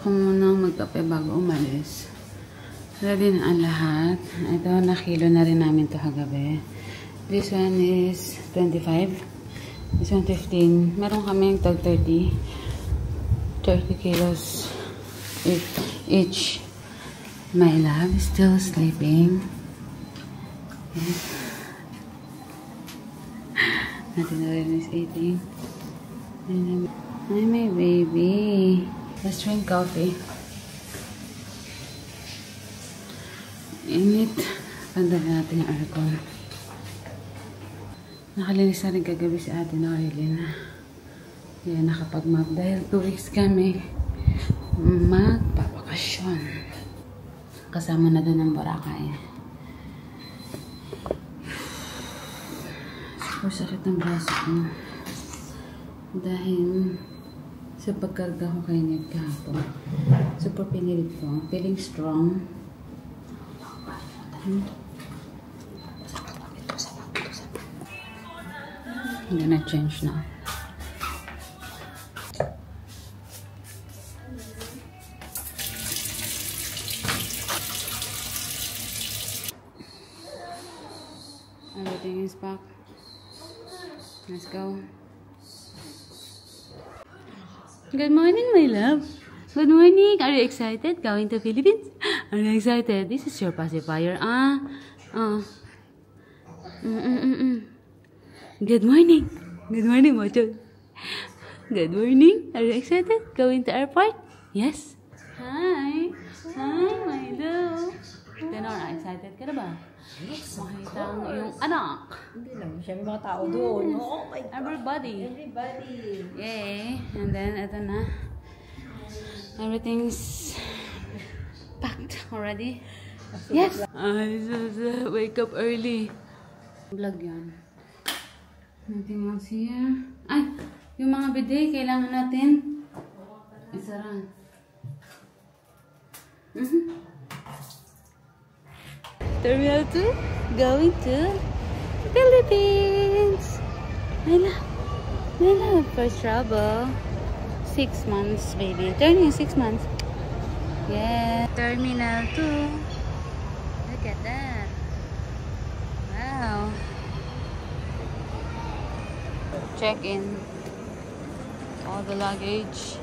ko munang magkape bago umalis. Ready na ang lahat. Ito, nakilo na rin namin ito kagabi. This one is 25. This one 15. Meron kami tag 30. 30 kilos each. My love is still sleeping. Okay. Natin na rin is eating. Hi, my baby. Let's drink coffee. Init. Pandali natin yung aircon. Nakalinis na rin kagabi si ate na Arlene. Kaya nakapag-map dahil 2 weeks kami magpapakasyon. Kasama na doon ang Boracay. Super sakit ng braso ko. Dahil sa pagkarga ko kay Ned kahapon. Super pinilit ko. Feeling strong. I'm gonna change now. Everything is back. Let's go. Good morning, my love. Good morning. Are you excited? Going to Philippines? Are you excited? This is your pacifier. Good morning. Good morning, Mocho. Good morning. Are you excited? Going to airport? Yes. Hi. Hi, my love. Tenor, excited ka na ba? Makita ang iyong anak. Hindi lang. Siyempre mga tao doon. Oh my God. Everybody. Everybody. Yay. And then, ito na. Everything's packed already. Yes. Ay, wake up early. Vlog yan. Nothing else here. Ay, yung mga bidet, kailangan natin isara. Terminal 2, going to Philippines. My love, first travel. 6 months, baby. Turning 6 months. Yeah. Terminal 2. Look at that. Wow. Check in. All the luggage.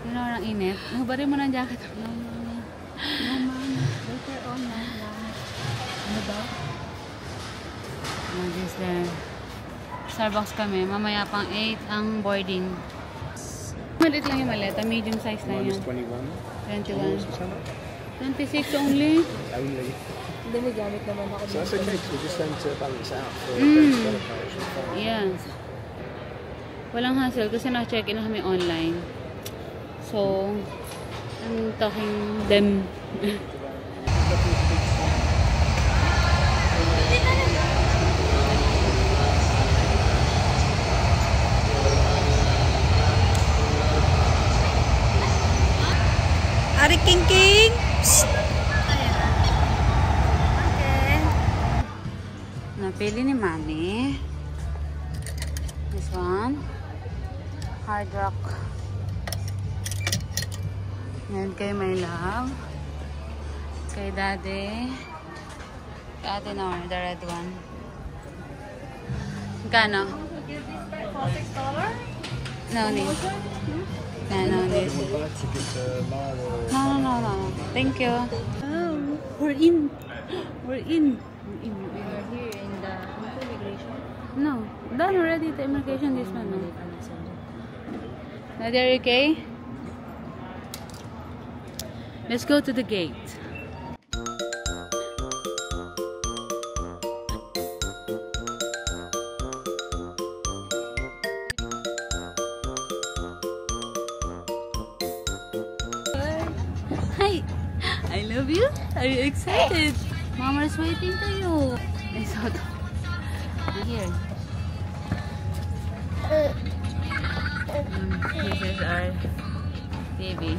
Yun na ang init. Nabari mo ng jacket. No, ma'am. Later on, ano ba? This there. Starbucks kami. Mamaya pang 8 ang boarding. Malit lang yung maleta. Medium size lang yan. 21. 26 only. Hindi, may gamit naman ako. So that's okay, we just need to balance out for Yeah. Walang hassle kasi na-check-in na kami online. So, I'm talking them. Ari King King! Okay. Napili ni Mami. This one. Hard Rock. Yan kay my love. Kay Daddy. Kay Ate Nor, the red one. Kano? No need. No need. No. Thank you. Oh, we're in. We are here in the immigration. No, done already the immigration. This one. No. Are you okay? Let's go to the gate. Hi, I love you. Are you excited? Mama's waiting to you. I saw it. Here. This is our baby.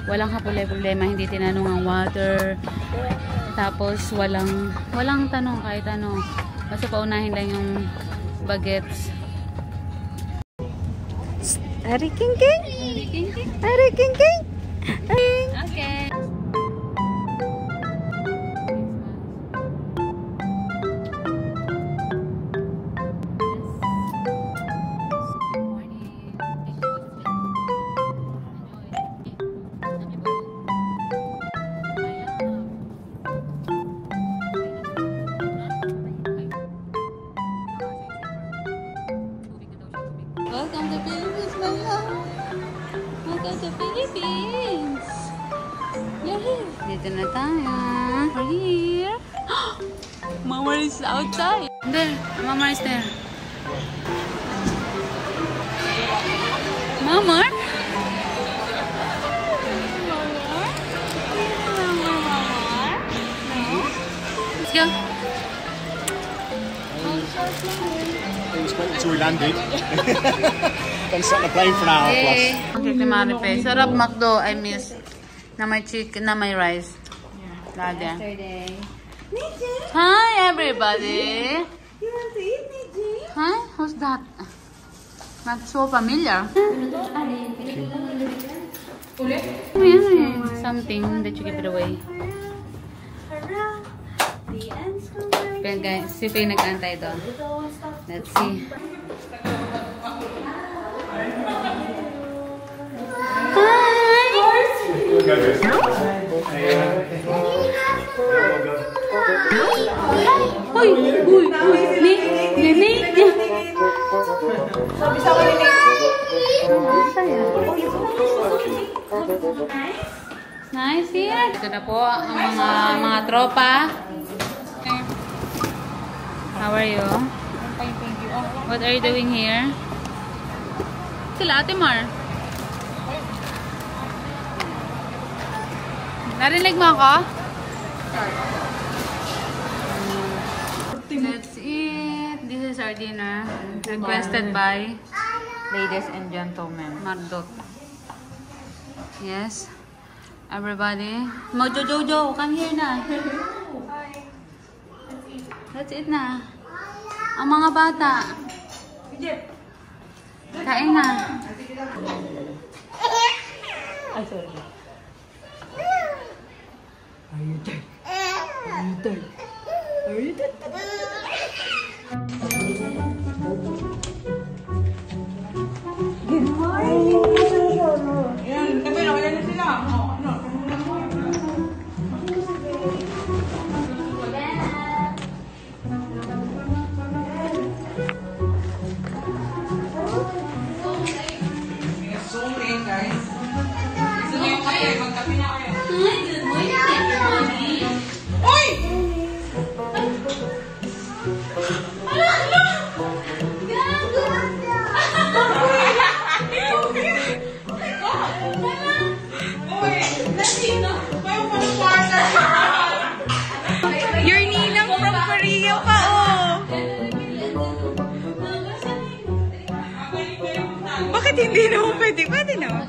Walang ka problema, hindi tinanong ang water, Tapos walang tanong kahit ano. Basta paunahin lang yung bagets. Ari King King! Ari King King! Ari King King! Okay. Welcome to Philippines, my love. Welcome to Philippines. You're here. Dito na tayo. We're here. Mama is outside. There. Mama is there. Mama? Let's go. Until we landed. Then sat on the plane for an hour plus. Okay, kay Maripe. Sarap McDo. I miss. Na may chicken, na may rice. Lada. Yesterday. Hi, everybody. You want to eat, Niji? Hi, who's that? Not so familiar. Something that you give it away. Kaya guys, si Faye nag-antay doon. Let's see. Uy! Uy! Nick! Nick! Sabi sa akin ni Nice here. Ito na po ang mga tropa. How are you? Fine, thank you. What are you doing here? Sila Ate Mar. Narinig mo ako? Let's eat. This is our dinner. Requested by Ladies and gentlemen. Mardot. Yes. Everybody. Mojo Jojo, come here na. Let's eat na. Ang mga bata. Kain na. Ay, sorry. Are you dead? Are you dead? Are you dead? Good morning! Yan, tabi na, wala na sila. Your ninang from Korea pa, oh! Bakit hindi naman pwede? Pwede naman.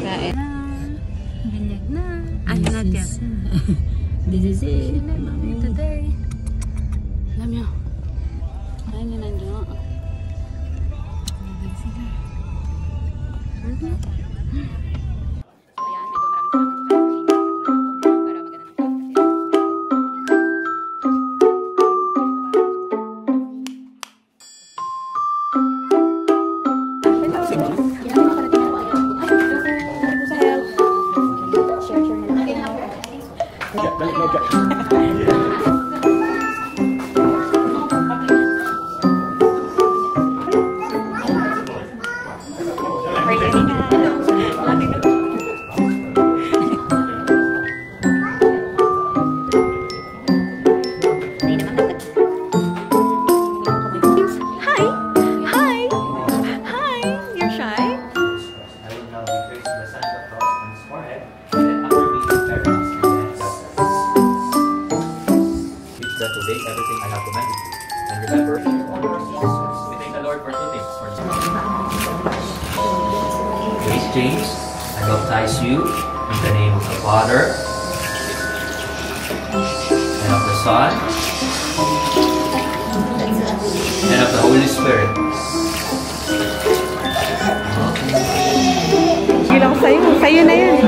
Kain na. Binyag na. Ano natin? This is it. Mami today. Alam nyo. Kain nyo nandiyo. Remember, we thank the Lord for 2 things. Grace James, I baptize you in the name of the Father, and of the Son, and of the Holy Spirit. Bilang sa'yo. Sa'yo na yan.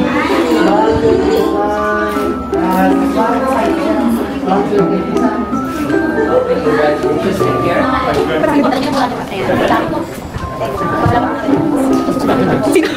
Congratulations, take care. Sino?